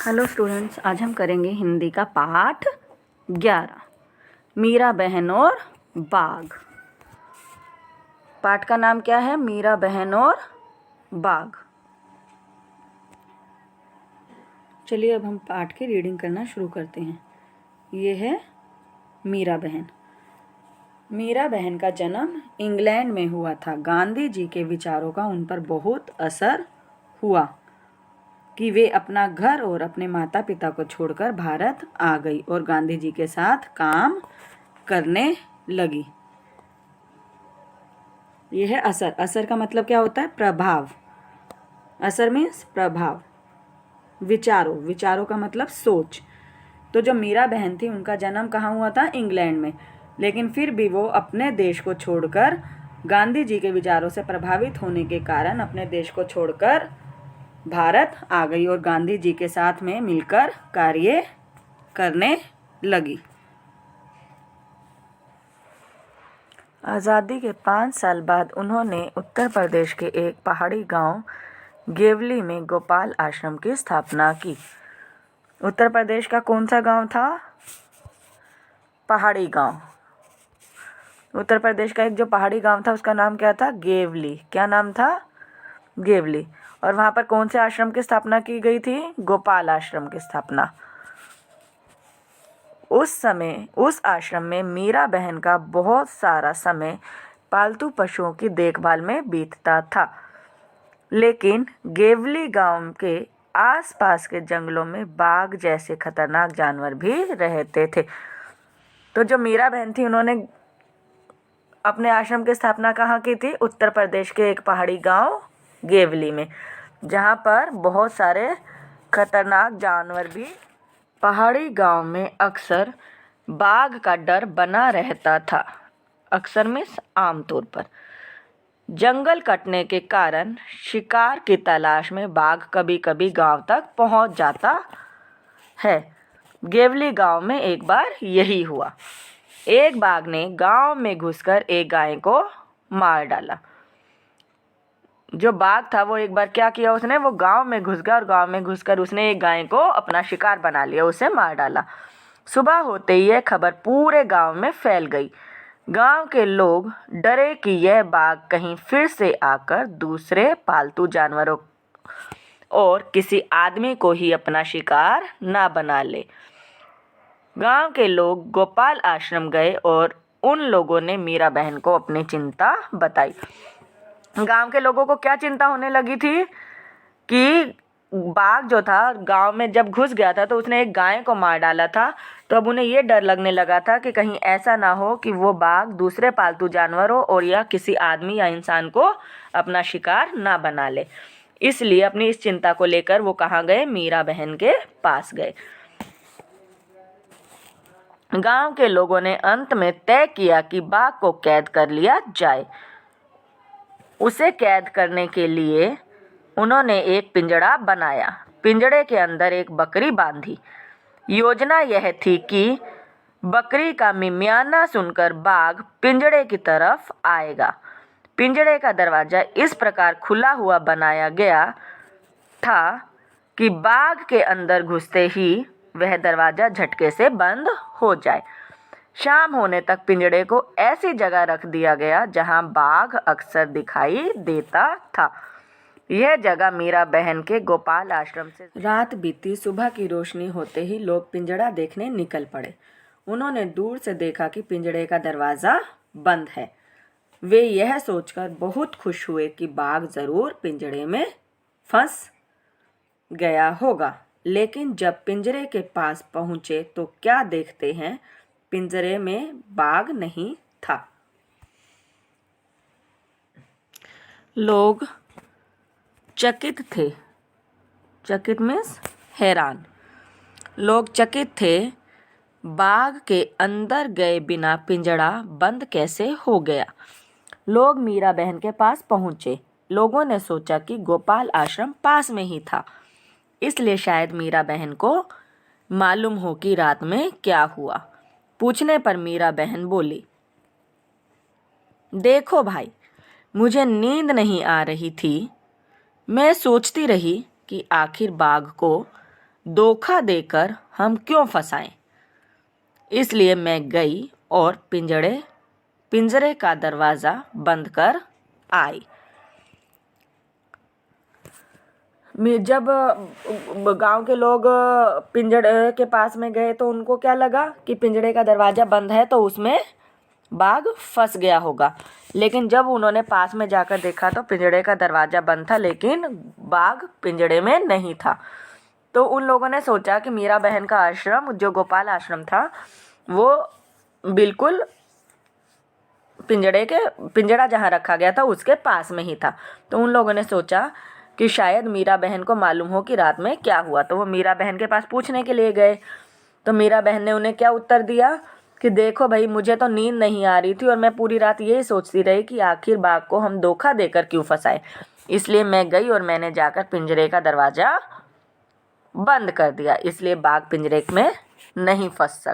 Hello students, आज हम करेंगे हिंदी का पाठ 11 मीरा बहन और बाघ। पाठ का नाम क्या है? मीरा बहन और बाघ। चलिए अब हम पाठ की रीडिंग करना शुरू करते हैं। ये है मीरा बहन। मीरा बहन का जन्म इंग्लैंड में हुआ था। गांधी जी के विचारों का उन पर बहुत असर हुआ कि वे अपना घर और अपने माता पिता को छोड़कर भारत आ गई और गांधी जी के साथ काम करने लगी। यह है असर। असर का मतलब क्या होता है? प्रभाव। असर मीन्स प्रभाव। विचारों का मतलब सोच। तो जो मीरा बहन थी उनका जन्म कहाँ हुआ था? इंग्लैंड में। लेकिन फिर भी वो अपने देश को छोड़कर, गांधी जी के विचारों से प्रभावित होने के कारण अपने देश को छोड़कर भारत आ गई और गांधी जी के साथ में मिलकर कार्य करने लगी। आज़ादी के 5 साल बाद उन्होंने उत्तर प्रदेश के एक पहाड़ी गांव गेवली में गोपाल आश्रम की स्थापना की। उत्तर प्रदेश का कौन सा गांव था? पहाड़ी गांव। उत्तर प्रदेश का एक जो पहाड़ी गांव था उसका नाम क्या था? गेवली। क्या नाम था? गेवली। और वहाँ पर कौन से आश्रम की स्थापना की गई थी? गोपाल आश्रम की स्थापना। उस समय उस आश्रम में मीरा बहन का बहुत सारा समय पालतू पशुओं की देखभाल में बीतता था। लेकिन गेवली गांव के आसपास के जंगलों में बाघ जैसे खतरनाक जानवर भी रहते थे। तो जो मीरा बहन थी उन्होंने अपने आश्रम की स्थापना कहाँ की थी? उत्तर प्रदेश के एक पहाड़ी गांव गेवली में, जहाँ पर बहुत सारे खतरनाक जानवर भी। पहाड़ी गांव में अक्सर बाघ का डर बना रहता था। अक्सर में आमतौर पर जंगल कटने के कारण शिकार की तलाश में बाघ कभी कभी गांव तक पहुंच जाता है। गेवली गांव में एक बार यही हुआ। एक बाघ ने गांव में घुसकर एक गाय को मार डाला। जो बाघ था वो एक बार क्या किया, उसने वो गांव में घुस गया और गांव में घुसकर उसने एक गाय को अपना शिकार बना लिया, उसे मार डाला। सुबह होते ही यह खबर पूरे गांव में फैल गई। गांव के लोग डरे कि यह बाघ कहीं फिर से आकर दूसरे पालतू जानवरों और किसी आदमी को ही अपना शिकार ना बना ले। गांव के लोग गोपाल आश्रम गए और उन लोगों ने मीरा बहन को अपनी चिंता बताई। गांव के लोगों को क्या चिंता होने लगी थी कि बाघ जो था गांव में जब घुस गया था तो उसने एक गाय को मार डाला था। तो अब उन्हें ये डर लगने लगा था कि कहीं ऐसा ना हो कि वो बाघ दूसरे पालतू जानवरों और या किसी आदमी या इंसान को अपना शिकार ना बना ले। इसलिए अपनी इस चिंता को लेकर वो कहाँ गए? मीरा बहन के पास गए। गांव के लोगों ने अंत में तय किया कि बाघ को कैद कर लिया जाए। उसे कैद करने के लिए उन्होंने एक पिंजड़ा बनाया। पिंजड़े के अंदर एक बकरी बांधी। योजना यह थी कि बकरी का मिमियाना सुनकर बाघ पिंजड़े की तरफ आएगा। पिंजड़े का दरवाजा इस प्रकार खुला हुआ बनाया गया था कि बाघ के अंदर घुसते ही वह दरवाजा झटके से बंद हो जाए। शाम होने तक पिंजड़े को ऐसी जगह रख दिया गया जहां बाघ अक्सर दिखाई देता था। यह जगह मीरा बहन के गोपाल आश्रम से। रात बीती, सुबह की रोशनी होते ही लोग पिंजड़ा देखने निकल पड़े। उन्होंने दूर से देखा कि पिंजड़े का दरवाजा बंद है। वे यह सोचकर बहुत खुश हुए कि बाघ जरूर पिंजड़े में फंस गया होगा। लेकिन जब पिंजरे के पास पहुंचे तो क्या देखते हैं? पिंजरे में बाघ नहीं था। लोग चकित थे। चकित मीन्स हैरान। लोग चकित थे। बाघ के अंदर गए बिना पिंजड़ा बंद कैसे हो गया? लोग मीरा बहन के पास पहुंचे। लोगों ने सोचा कि गोपाल आश्रम पास में ही था, इसलिए शायद मीरा बहन को मालूम हो कि रात में क्या हुआ। पूछने पर मीरा बहन बोली, देखो भाई, मुझे नींद नहीं आ रही थी। मैं सोचती रही कि आखिर बाघ को धोखा देकर हम क्यों फंसाएं। इसलिए मैं गई और पिंजरे का दरवाज़ा बंद कर आई। जब गांव के लोग पिंजरे के पास में गए तो उनको क्या लगा कि पिंजरे का दरवाज़ा बंद है तो उसमें बाघ फंस गया होगा। लेकिन जब उन्होंने पास में जाकर देखा तो पिंजरे का दरवाज़ा बंद था, लेकिन बाघ पिंजरे में नहीं था। तो उन लोगों ने सोचा कि मीरा बहन का आश्रम, जो गोपाल आश्रम था, वो बिल्कुल पिंजरा जहाँ रखा गया था उसके पास में ही था। तो उन लोगों ने सोचा कि शायद मीरा बहन को मालूम हो कि रात में क्या हुआ। तो वो मीरा बहन के पास पूछने के लिए गए। तो मीरा बहन ने उन्हें क्या उत्तर दिया कि देखो भाई, मुझे तो नींद नहीं आ रही थी और मैं पूरी रात यही सोचती रही कि आखिर बाघ को हम धोखा देकर क्यों फंसाए। इसलिए मैं गई और मैंने जाकर पिंजरे का दरवाज़ा बंद कर दिया। इसलिए बाघ पिंजरे में नहीं फंस सका।